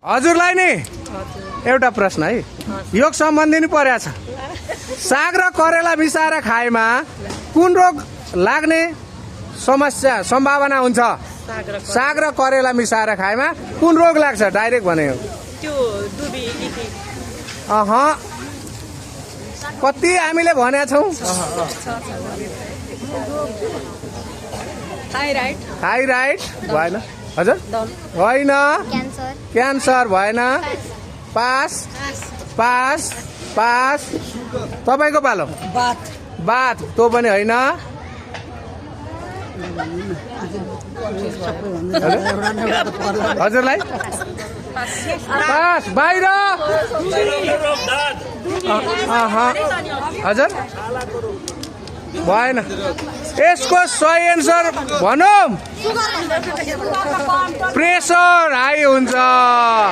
हजुरलाई नि एउटा प्रश्न है, योग सम्बन्धी नि परेको छ। साग र करेला मिसाएर खाएमा कुन रोग लाग्ने सम्भावना हुन्छ? साग र करेला मिसाएर खाएमा कुन रोग लाग्छ? डाइरेक्ट भने कति हामीले भनेका छौँ। थाइराइड भएन हजुर, होइन। क्यान्सर भएन। Pass pass pass. तपाईँको पालो। बात त्यो पनि होइन। हजुरलाई पास बाहिर। हजुर भएन। यसको सही एन्सर भनौँ, प्रेसर हाई हुन्छ।